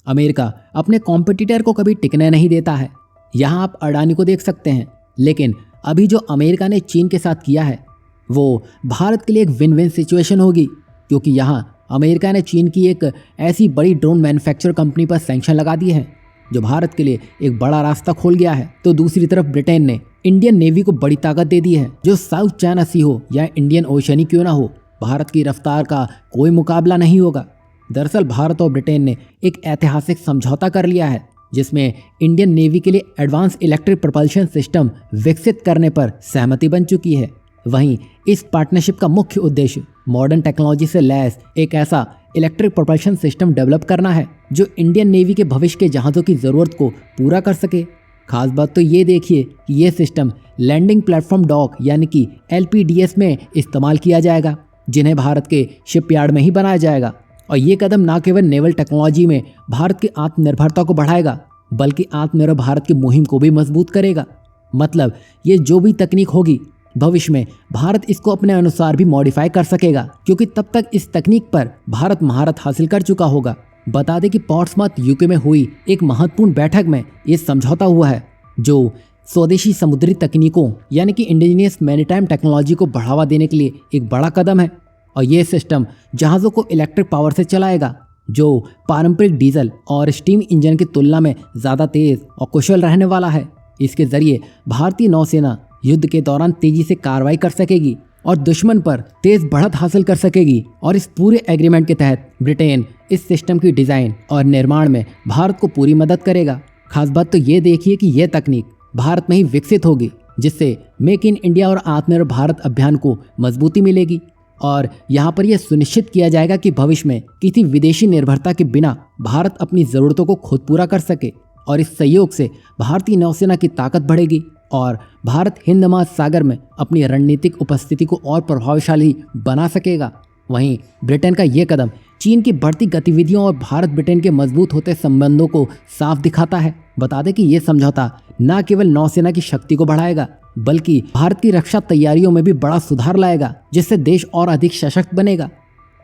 America अपने competitor को कभी टिकने नहीं देता है। यहाँ आप अडानी को देख सकते हैं, लेकिन अभी जो अमेरिका ने चीन के साथ किया है वो भारत के लिए एक विन विन सिचुएशन होगी, क्योंकि यहाँ अमेरिका ने चीन की एक ऐसी बड़ी ड्रोन मैन्युफैक्चर कंपनी पर सैंक्शन लगा दिए हैं जो भारत के लिए एक बड़ा रास्ता खोल गया है। तो दूसरी तरफ ब्रिटेन ने इंडियन नेवी को बड़ी ताकत दे दी है, जो साउथ चाइना सी हो या इंडियन ओशन ही क्यों ना हो, भारत की रफ्तार का कोई मुकाबला नहीं होगा। दरअसल भारत और ब्रिटेन ने एक ऐतिहासिक समझौता कर लिया है जिसमें इंडियन नेवी के लिए एडवांस इलेक्ट्रिक प्रोपल्शन सिस्टम विकसित करने पर सहमति बन चुकी है। वहीं इस पार्टनरशिप का मुख्य उद्देश्य मॉडर्न टेक्नोलॉजी से लैस एक ऐसा इलेक्ट्रिक प्रोपल्शन सिस्टम डेवलप करना है जो इंडियन नेवी के भविष्य के जहाज़ों की ज़रूरत को पूरा कर सके। खास बात तो ये देखिए कि ये सिस्टम लैंडिंग प्लेटफॉर्म डॉक यानी कि LPDS में इस्तेमाल किया जाएगा, जिन्हें भारत के शिपयार्ड में ही बनाया जाएगा। और ये कदम न केवल नेवल टेक्नोलॉजी में भारत की आत्मनिर्भरता को बढ़ाएगा, बल्कि आत्मनिर्भर भारत की मुहिम को भी मजबूत करेगा। मतलब ये जो भी तकनीक होगी भविष्य में भारत इसको अपने अनुसार भी मॉडिफाई कर सकेगा, क्योंकि तब तक इस तकनीक पर भारत महारत हासिल कर चुका होगा। बता दें कि पोर्ट्समाउथ UK में हुई एक महत्वपूर्ण बैठक में ये समझौता हुआ है, जो स्वदेशी समुद्री तकनीकों यानी कि इंडिजिनियस मैरीटाइम टेक्नोलॉजी को बढ़ावा देने के लिए एक बड़ा कदम है। और ये सिस्टम जहाज़ों को इलेक्ट्रिक पावर से चलाएगा, जो पारंपरिक डीजल और स्टीम इंजन की तुलना में ज़्यादा तेज़ और कुशल रहने वाला है। इसके ज़रिए भारतीय नौसेना युद्ध के दौरान तेजी से कार्रवाई कर सकेगी और दुश्मन पर तेज बढ़त हासिल कर सकेगी। और इस पूरे एग्रीमेंट के तहत ब्रिटेन इस सिस्टम की डिज़ाइन और निर्माण में भारत को पूरी मदद करेगा। खास बात तो ये देखिए कि यह तकनीक भारत में ही विकसित होगी, जिससे मेक इन इंडिया और आत्मनिर्भर भारत अभियान को मजबूती मिलेगी। और यहाँ पर यह सुनिश्चित किया जाएगा कि भविष्य में किसी विदेशी निर्भरता के बिना भारत अपनी ज़रूरतों को खुद पूरा कर सके। और इस सहयोग से भारतीय नौसेना की ताकत बढ़ेगी और भारत हिंद महासागर में अपनी रणनीतिक उपस्थिति को और प्रभावशाली बना सकेगा। वहीं ब्रिटेन का ये कदम चीन की बढ़ती गतिविधियों और भारत ब्रिटेन के मजबूत होते संबंधों को साफ दिखाता है। बता दें कि ये समझौता न केवल नौसेना की शक्ति को बढ़ाएगा, बल्कि भारत की रक्षा तैयारियों में भी बड़ा सुधार लाएगा, जिससे देश और अधिक सशक्त बनेगा।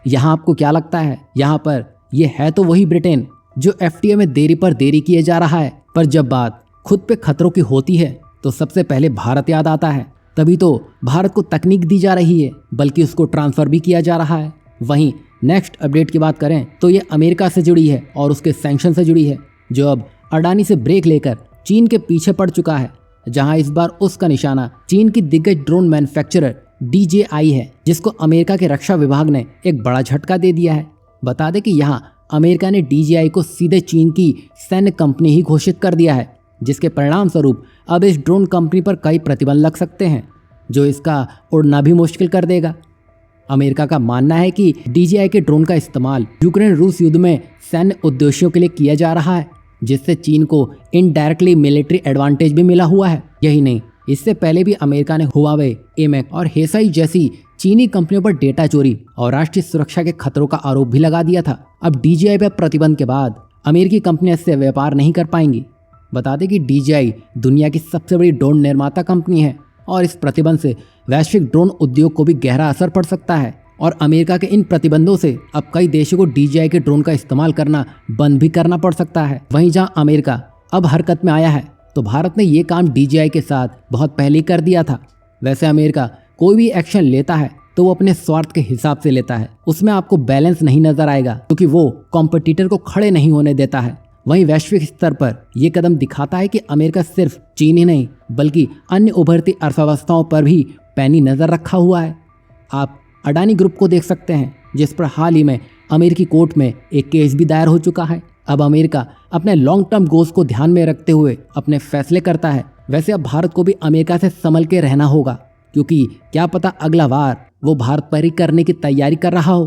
यहाँ आपको क्या लगता है? यहाँ पर यह है तो वही ब्रिटेन जो FTA में देरी पर देरी किए जा रहा है, पर जब बात खुद पे खतरों की होती है तो सबसे पहले भारत याद आता है। तभी तो भारत को तकनीक दी जा रही है, बल्कि उसको ट्रांसफ़र भी किया जा रहा है। वहीं नेक्स्ट अपडेट की बात करें तो ये अमेरिका से जुड़ी है और उसके सैंक्शन से जुड़ी है, जो अब अडानी से ब्रेक लेकर चीन के पीछे पड़ चुका है। जहां इस बार उसका निशाना चीन की दिग्गज ड्रोन मैन्युफैक्चरर DJI है, जिसको अमेरिका के रक्षा विभाग ने एक बड़ा झटका दे दिया है। बता दें कि यहाँ अमेरिका ने DJI को सीधे चीन की सैन्य कंपनी ही घोषित कर दिया है, जिसके परिणाम स्वरूप अब इस ड्रोन कंपनी पर कई प्रतिबंध लग सकते हैं, जो इसका उड़ना भी मुश्किल कर देगा। अमेरिका का मानना है कि DJI के ड्रोन का इस्तेमाल यूक्रेन रूस युद्ध में सैन्य उद्देश्यों के लिए किया जा रहा है, जिससे चीन को इनडायरेक्टली मिलिट्री एडवांटेज भी मिला हुआ है। यही नहीं, इससे पहले भी अमेरिका ने हुआवे, एमेक और हेसाई जैसी चीनी कंपनियों पर डेटा चोरी और राष्ट्रीय सुरक्षा के खतरों का आरोप भी लगा दिया था। अब DJI पर प्रतिबंध के बाद अमेरिकी कंपनियां इससे व्यापार नहीं कर पाएंगी। बता दें कि DJI दुनिया की सबसे बड़ी ड्रोन निर्माता कंपनी है और इस प्रतिबंध से वैश्विक ड्रोन उद्योग को भी गहरा असर पड़ सकता है। और अमेरिका के इन प्रतिबंधों से अब कई देशों को DJI के ड्रोन का इस्तेमाल करना बंद भी करना पड़ सकता है। वहीं जहां अमेरिका अब हरकत में आया है, तो भारत ने ये काम DJI के साथ बहुत पहले ही कर दिया था। वैसे अमेरिका कोई भी एक्शन लेता है तो वो अपने स्वार्थ के हिसाब से लेता है, उसमें आपको बैलेंस नहीं नजर आएगा, क्योंकि वो कॉम्पिटिटर को खड़े नहीं होने देता है। वहीं वैश्विक स्तर पर यह कदम दिखाता है कि अमेरिका सिर्फ चीन ही नहीं, बल्कि अन्य उभरती अर्थव्यवस्थाओं पर भी पैनी नजर रखा हुआ है। आप अडानी ग्रुप को देख सकते हैं, जिस पर हाल ही में अमेरिकी कोर्ट में एक केस भी दायर हो चुका है। अब अमेरिका अपने लॉन्ग टर्म गोल्स को ध्यान में रखते हुए अपने फैसले करता है। वैसे अब भारत को भी अमेरिका से संभल के रहना होगा, क्योंकि क्या पता अगला वार वो भारत पर ही करने की तैयारी कर रहा हो।